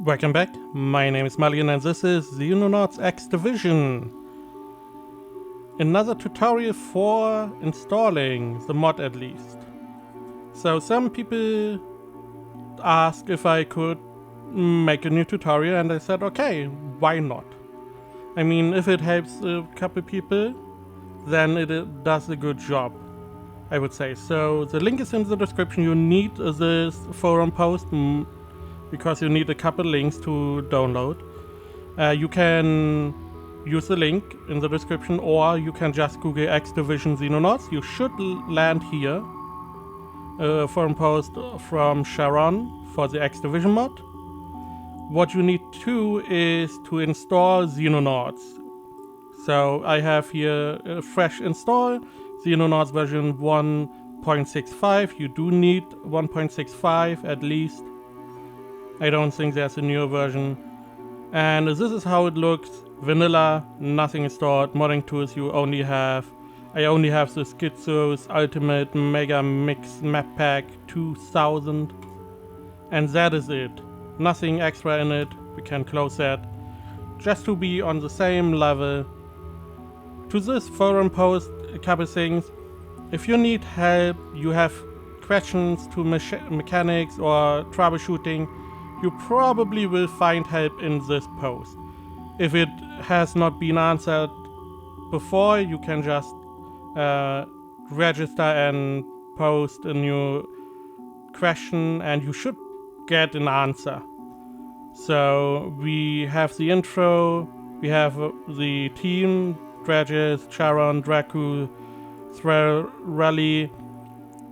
Welcome back, my name is Muligan and this is Xenonauts X.Division. Another tutorial for installing the mod at least. So some people asked if I could make a new tutorial and I said okay, why not? I mean, if it helps a couple people, then it does a good job, I would say. So the link is in the description. You need this forum post because you need a couple links to download. You can use the link in the description, or you can just Google X.Division Xenonauts. You should land here. A forum post from Sharon for the X.Division mod. What you need to is to install Xenonauts. So I have here a fresh install, Xenonauts version 1.65. You do need 1.65 at least. I don't think there's a newer version. And this is how it looks. Vanilla, nothing installed. Modding tools I only have the Schizos Ultimate Mega Mix Map Pack 2000. And that is it. Nothing extra in it. We can close that. Just to be on the same level. To this forum post, a couple things. If you need help, you have questions to mechanics or troubleshooting, you probably will find help in this post. If it has not been answered before, you can just register and post a new question and you should get an answer. So we have the intro, we have the team, Dredges, Charon, Dracu, Thrall, Rally,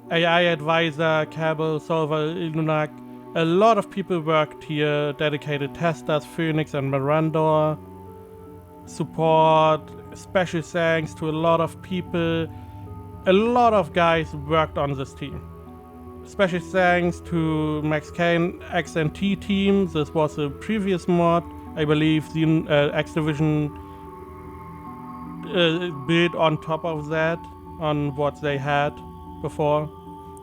AI Advisor, Cable, Solver, Illunak. A lot of people worked here, dedicated testers, Phoenix and Mirandor. Support, special thanks to a lot of people. A lot of guys worked on this team. Special thanks to Max Kane, XNT team. This was a previous mod, I believe. The X.Division built on top of that, on what they had before.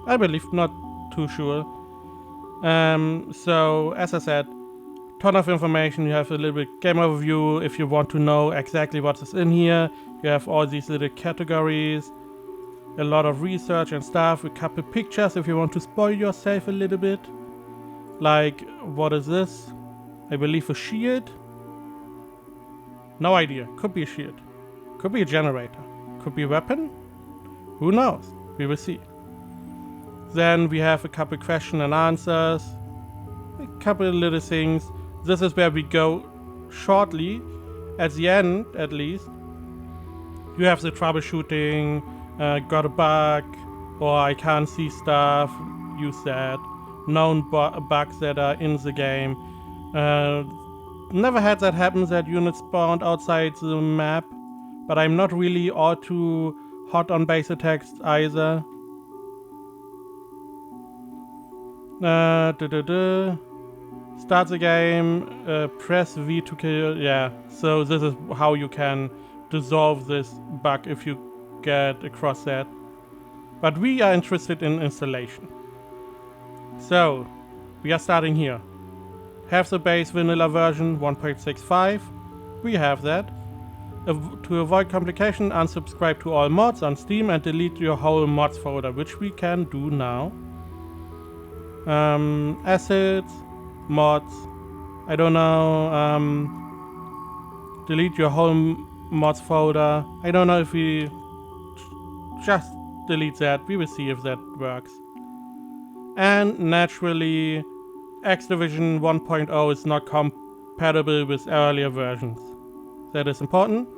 I believe, not too sure. So as I said, ton of information. You have a little bit game overview if you want to know exactly what is in here. You have all these little categories, a lot of research and stuff, a couple pictures if you want to spoil yourself a little bit. Like, what is this? I believe a shield? No idea. Could be a shield. Could be a generator. Could be a weapon? Who knows? We will see. Then we have a couple question and answers. A couple little things. This is where we go shortly. At the end, at least. You have the troubleshooting. Got a bug. Or I can't see stuff. Use that. Known bugs that are in the game. Never had that happen, that units spawned outside the map. But I'm not really all too hot on base attacks either. Start the game, press V to kill. Yeah, so this is how you can dissolve this bug if you get across that. But we are interested in installation. So, we are starting here. Have the base vanilla version 1.65. We have that. To avoid complication, unsubscribe to all mods on Steam and delete your whole mods folder, which we can do now. Assets, mods, I don't know, delete your whole mods folder. I don't know if we just delete that. We will see if that works. And naturally, X.Division 1.0 is not compatible with earlier versions. That is important.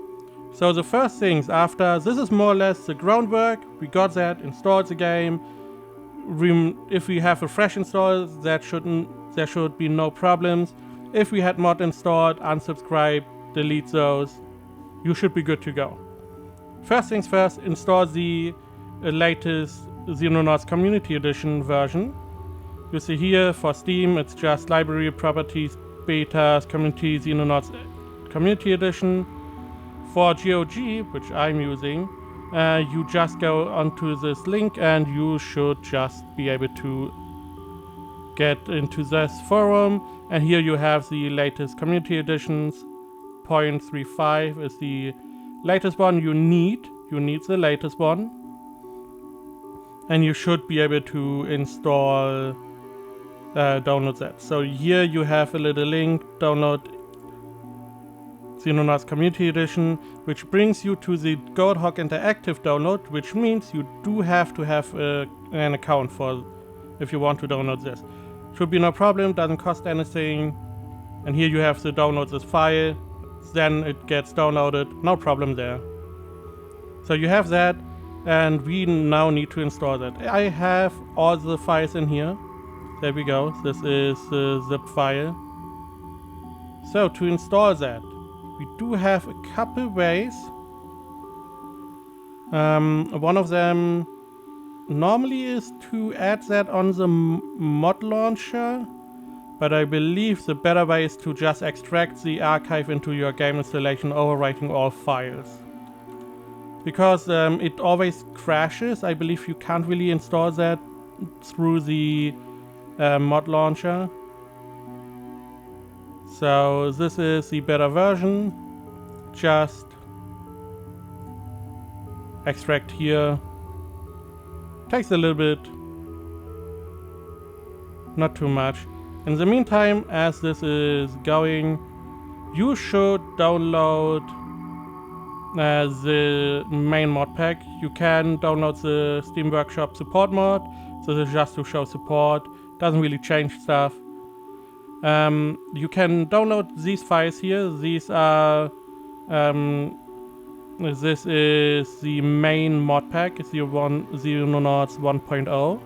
So the first things after, this is more or less the groundwork. We got that, installed the game. If we have a fresh install, there should be no problems. If we had mod installed, unsubscribe, delete those, you should be good to go. First things first, install the latest Xenonauts Community Edition version. You see here for Steam, it's just library properties, betas, community, Xenonauts Community Edition. For GOG, which I'm using, you just go onto this link and you should just be able to get into this forum, and here you have the latest community editions. 0.35 is the latest one you need. You need the latest one. And you should be able to install, download that. So here you have a little link, download Xenonauts Community Edition, which brings you to the Goldhawk Interactive download, which means you do have to have an account for if you want to download this. Should be no problem, doesn't cost anything. And here you have to download this file, then it gets downloaded, no problem there. So you have that, and we now need to install that. I have all the files in here. There we go, this is the zip file. So to install that, we do have a couple ways. One of them normally is to add that on the mod launcher, but I believe the better way is to just extract the archive into your game installation, overwriting all files. Because it always crashes, I believe you can't really install that through the mod launcher. So this is the better version. Just extract here. Takes a little bit. Not too much. In the meantime, as this is going, you should download the main mod pack. You can download the Steam Workshop support mod. So this is just to show support. Doesn't really change stuff. You can download these files here. These are this is the main mod pack. It's the Xenonauts 1.0.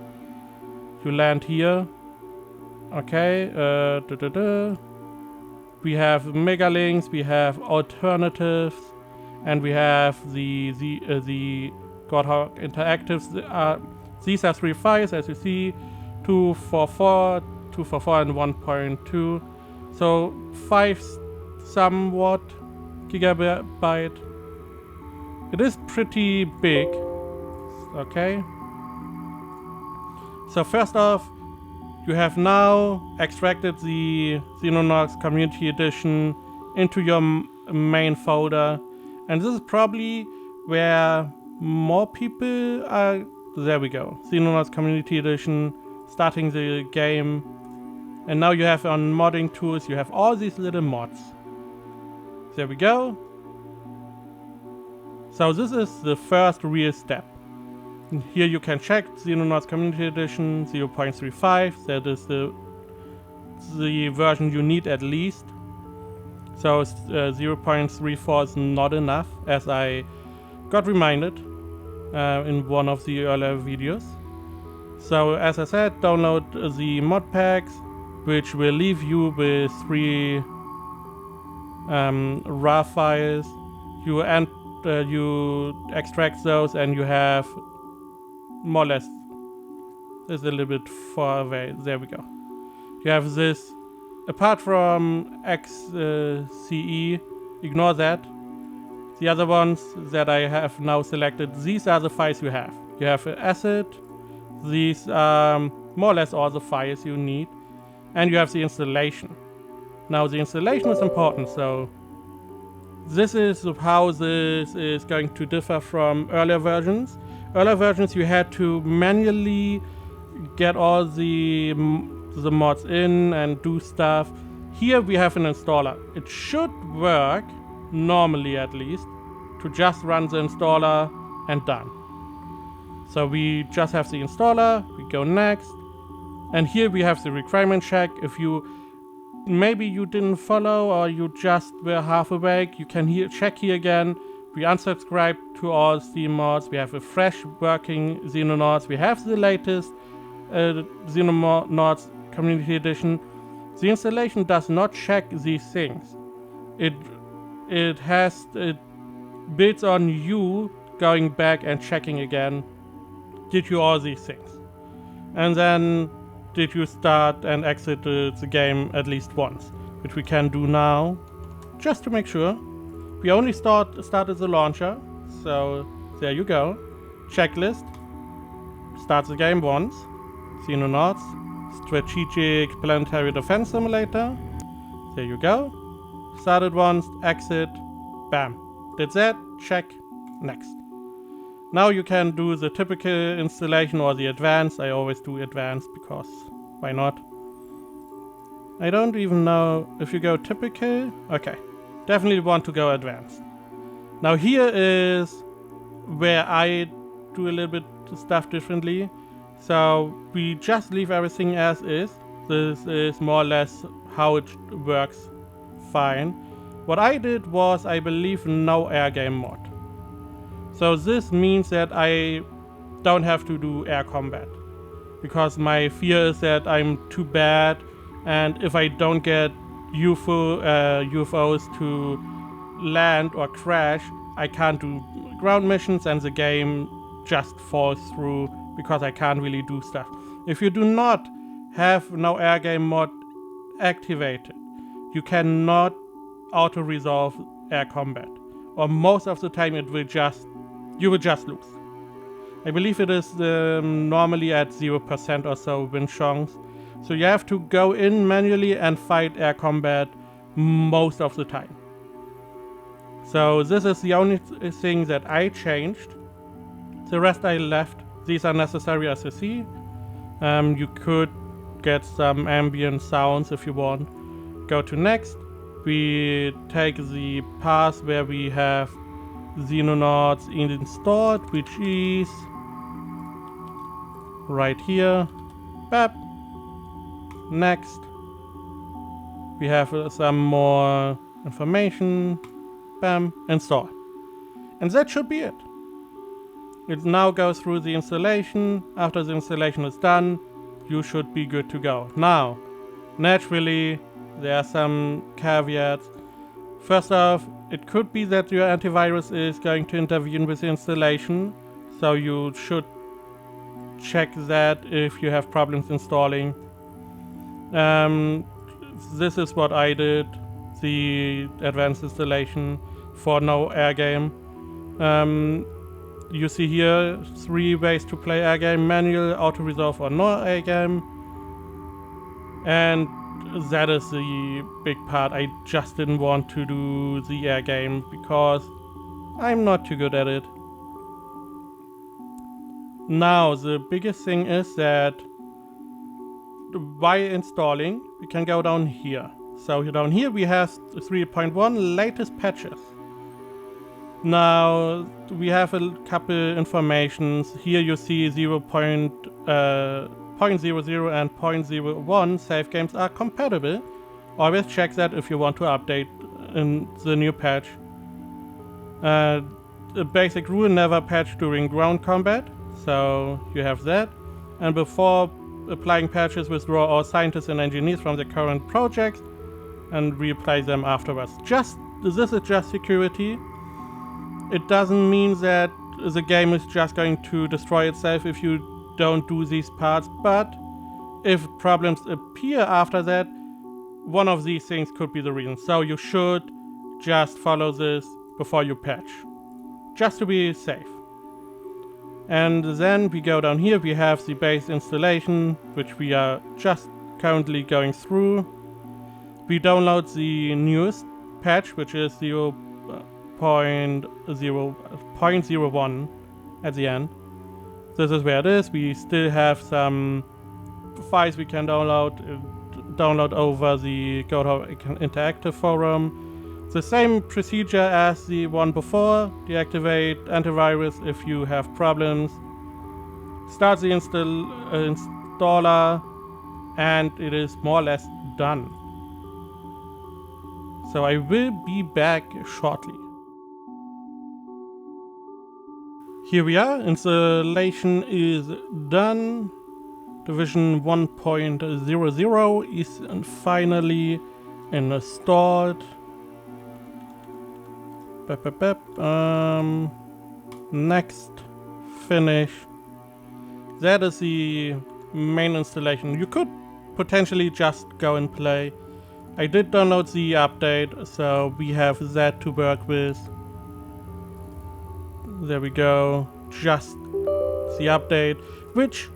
You land here. Okay. We have mega links. We have alternatives, and we have the Goldhawk interactives. These are 3 files, as you see, 244, 244, and 1.2. So 5 somewhat gigabyte. It is pretty big. Okay. So first off, you have now extracted the Xenonauts Community Edition into your main folder, and this is probably where more people are. There we go. Xenonauts Community Edition, starting the game, and now you have on modding tools, you have all these little mods. There we go. So this is the first real step. And here you can check Xenonauts Community Edition 0.35. That is the version you need at least. So 0.34 is not enough, as I got reminded in one of the earlier videos. So as I said, download the mod packs, which will leave you with 3 raw files. You extract those, and you have more or less. It's a little bit far away. There we go. You have this. Apart from XCE, ignore that. The other ones that I have now selected, these are the files you have. You have ACID. These are more or less all the files you need. And you have the installation. Now the installation is important, so this is how this is going to differ from earlier versions. Earlier versions you had to manually get all the mods in and do stuff. Here we have an installer. It should work, normally at least, to just run the installer and done. So we just have the installer, we go next, and here we have the requirement check. If maybe you didn't follow or you just were half awake, you can check here again. We unsubscribe to all Steam mods. We have a fresh working Xenonauts. We have the latest Xenonauts Community Edition. The installation does not check these things. It builds on you going back and checking again. Did you all these things? And then did you start and exit the game at least once? Which we can do now, just to make sure. We only started the launcher, so there you go. Checklist. Start the game once. Xenonauts. Strategic Planetary Defense Simulator. There you go. Started once, exit, bam. Did that, check, next. Now you can do the typical installation or the advanced. I always do advanced because why not? I don't even know if you go typical. Okay, definitely want to go advanced. Now here is where I do a little bit stuff differently. So we just leave everything as is. This is more or less how it works fine. What I did was, I believe, no air game mod. So this means that I don't have to do air combat. Because my fear is that I'm too bad, and if I don't get UFOs to land or crash, I can't do ground missions and the game just falls through because I can't really do stuff. If you do not have no air game mod activated, you cannot auto-resolve air combat. Or most of the time you will just lose. I believe it is normally at 0% or so win chance. So you have to go in manually and fight air combat most of the time. So this is the only thing that I changed. The rest I left. These are necessary as you see. You could get some ambient sounds if you want. Go to next. We take the path where we have Xenonauts installed, which is right here. Bap. Next. We have some more information. Bam. Install. And that should be it. It now goes through the installation. After the installation is done, you should be good to go. Now, naturally, there are some caveats. First off, it could be that your antivirus is going to intervene with the installation, so you should check that if you have problems installing. This is what I did, the advanced installation for no air game. You see here 3 ways to play air game: manual, auto resolve, or no air game. And that is the big part. I just didn't want to do the air game because I'm not too good at it. Now the biggest thing is that by installing we can go down here. So down here we have 3.1 latest patches. Now we have a couple informations. Here you see 0.00 and 0.01 save games are compatible. Always check that if you want to update in the new patch. A basic rule: never patch during ground combat. So you have that. And before applying patches, withdraw all scientists and engineers from the current projects and reapply them afterwards. This is just security. It doesn't mean that the game is just going to destroy itself if you don't do these parts, but if problems appear after that, one of these things could be the reason. So you should just follow this before you patch, just to be safe. And then we go down here, we have the base installation, which we are just currently going through. We download the newest patch, which is 0.01 at the end. This is where it is. We still have some files we can download over the GoTo Interactive forum. The same procedure as the one before. Deactivate antivirus if you have problems. Start the installer, and it is more or less done. So I will be back shortly. Here we are, installation is done. Division 1.00 is finally installed. Next, finish. That is the main installation. You could potentially just go and play. I did download the update, so we have that to work with. There we go. Just the update, which,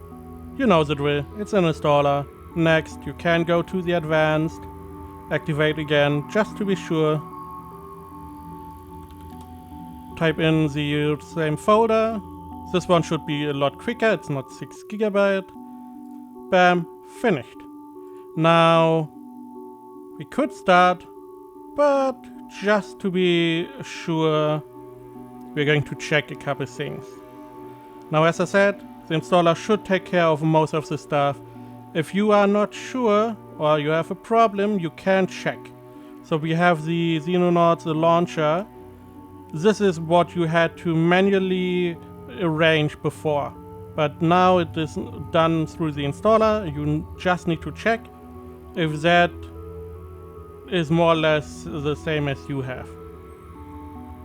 you know the drill. It's an installer. Next, you can go to the advanced, activate again, just to be sure. Type in the same folder. This one should be a lot quicker, it's not 6 GB. Bam, finished. Now, we could start, but just to be sure, we're going to check a couple things. Now, as I said, the installer should take care of most of the stuff. If you are not sure or you have a problem, you can check. So we have the Xenonauts, the launcher. This is what you had to manually arrange before. But now it is done through the installer. You just need to check if that is more or less the same as you have.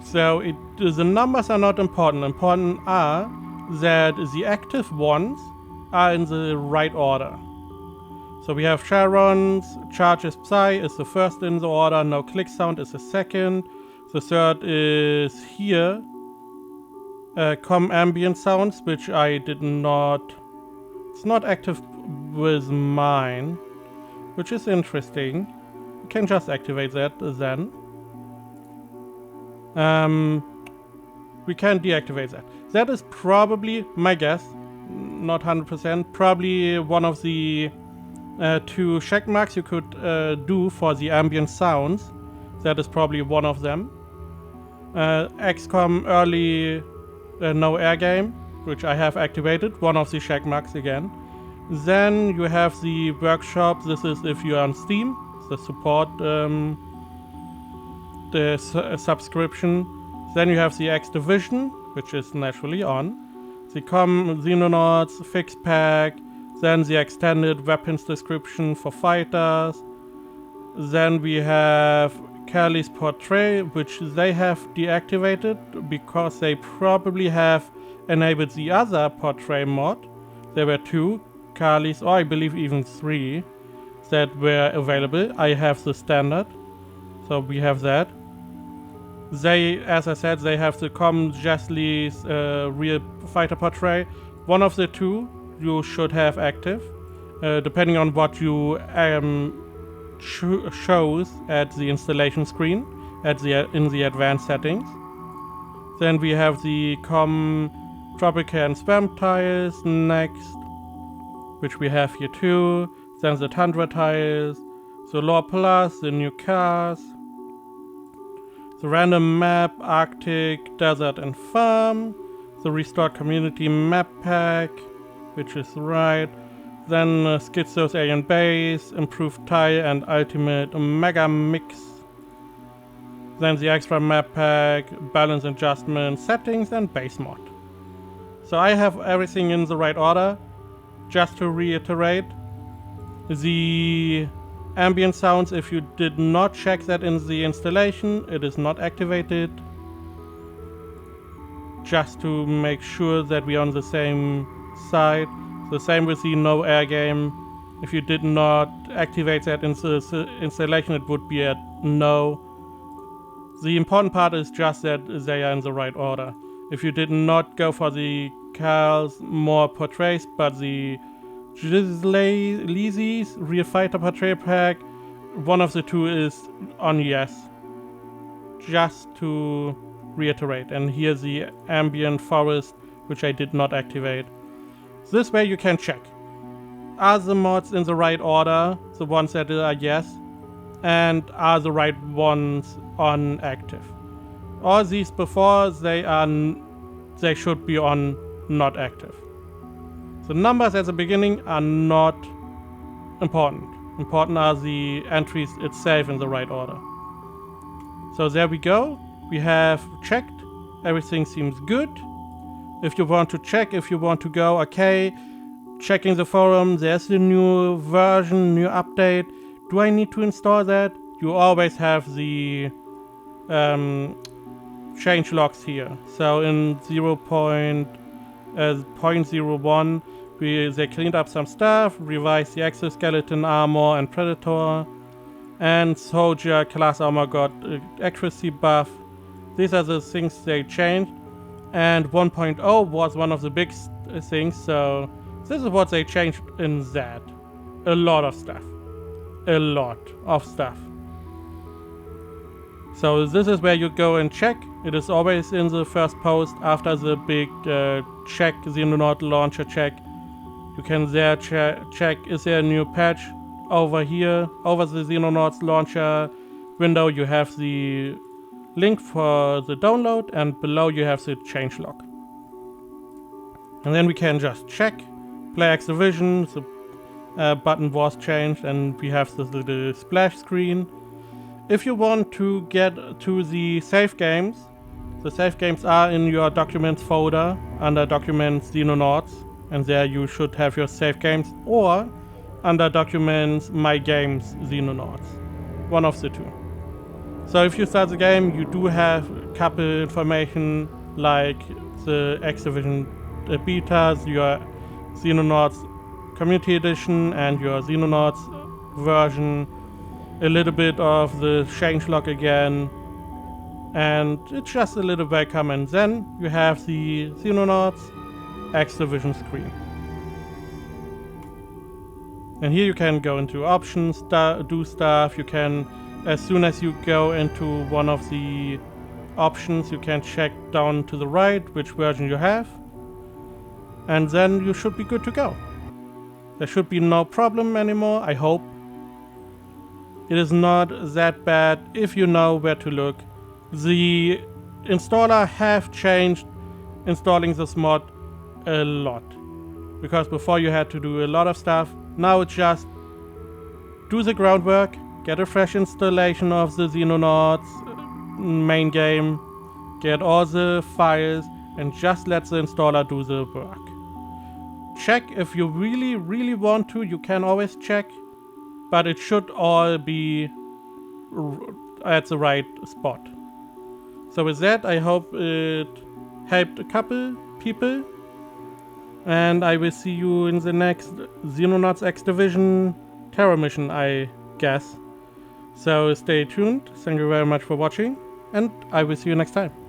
So the numbers are not important. Important are that the active ones are in the right order. So we have Sharon's, Charges Psy is the first in the order, No Click Sound is the second. The third is here. Ambient Sounds, which I did not... It's not active with mine, which is interesting. You can just activate that then. We can deactivate that. That is probably, my guess, not 100%, probably one of the 2 check marks you could do for the ambient sounds. That is probably one of them. XCOM early no air game, which I have activated, one of the check marks again. Then you have the workshop. This is if you are on Steam, the support, subscription. Then you have the X.Division, which is naturally on. The Xenonauts, Fix Pack. Then the extended weapons description for fighters. Then we have Carly's Portrait, which they have deactivated because they probably have enabled the other portrait mod. There were 2, Carly's, or I believe even 3, that were available. I have the standard, so we have that. They, as I said, they have the common Jessley's real fighter portrait. One of the 2 you should have active, depending on what you shows at the installation screen in the advanced settings. Then we have the Tropica and Spam tiles next, which we have here too. Then the Tundra tiles, the Lore Plus, the new cars, the random map, Arctic, Desert and Farm, the restored community map pack, which is right. Then Schizo's Alien Base, Improved Tile and Ultimate Mega Mix. Then the extra map pack, Balance Adjustment, Settings and Base Mod. So I have everything in the right order. Just to reiterate, the ambient sounds, if you did not check that in the installation, it is not activated. Just to make sure that we are on the same side. The same with the no air game. If you did not activate that in the installation, it would be a no. The important part is just that they are in the right order. If you did not go for the Carl's more portraits, but the Lizzie's real fighter portrait pack, one of the 2 is on yes. Just to reiterate. And here's the ambient forest, which I did not activate. This way you can check. Are the mods in the right order, the ones that are yes, and are the right ones on active? All these before, they should be on not active. The numbers at the beginning are not important. Important are the entries itself in the right order. So there we go. We have checked. Everything seems good. If you want to check, if you want to go, okay, checking the forum, there's the new version, new update. Do I need to install that? You always have the change logs here. So in 0.01, they cleaned up some stuff, revised the exoskeleton armor and predator, and soldier class armor got accuracy buff. These are the things they changed. And 1.0 was one of the big things, so this is what they changed in that. a lot of stuff. A lot of stuff. So this is where you go and check. It is always in the first post after the big check, Xenonaut launcher check. You can there check, is there a new patch? Over here, over the Xenonauts launcher window, you have the link for the download, and below you have the changelog. And then we can just check, play X.Division, the button was changed, and we have this little splash screen. If you want to get to the save games are in your documents folder under documents Xenonauts, and there you should have your save games, or under documents my games Xenonauts, one of the two. So if you start the game, you do have a couple information like the X.Division betas, your Xenonauts Community Edition and your Xenonauts version, a little bit of the changelog again, and it's just a little welcome, and then you have the Xenonauts X.Division screen. And here you can go into options, do stuff. You can, as soon as you go into one of the options, you can check down to the right which version you have, and then you should be good to go. There should be no problem anymore, I hope. It is not that bad if you know where to look. The installer have changed installing this mod a lot, because before you had to do a lot of stuff. Now it's just do the groundwork, get a fresh installation of the Xenonauts main game, get all the files, and just let the installer do the work. Check if you really want to, you can always check, but it should all be at the right spot. So with that, I hope it helped a couple people, and I will see you in the next Xenonauts X.Division terror mission, I guess. So stay tuned, thank you very much for watching, and I will see you next time.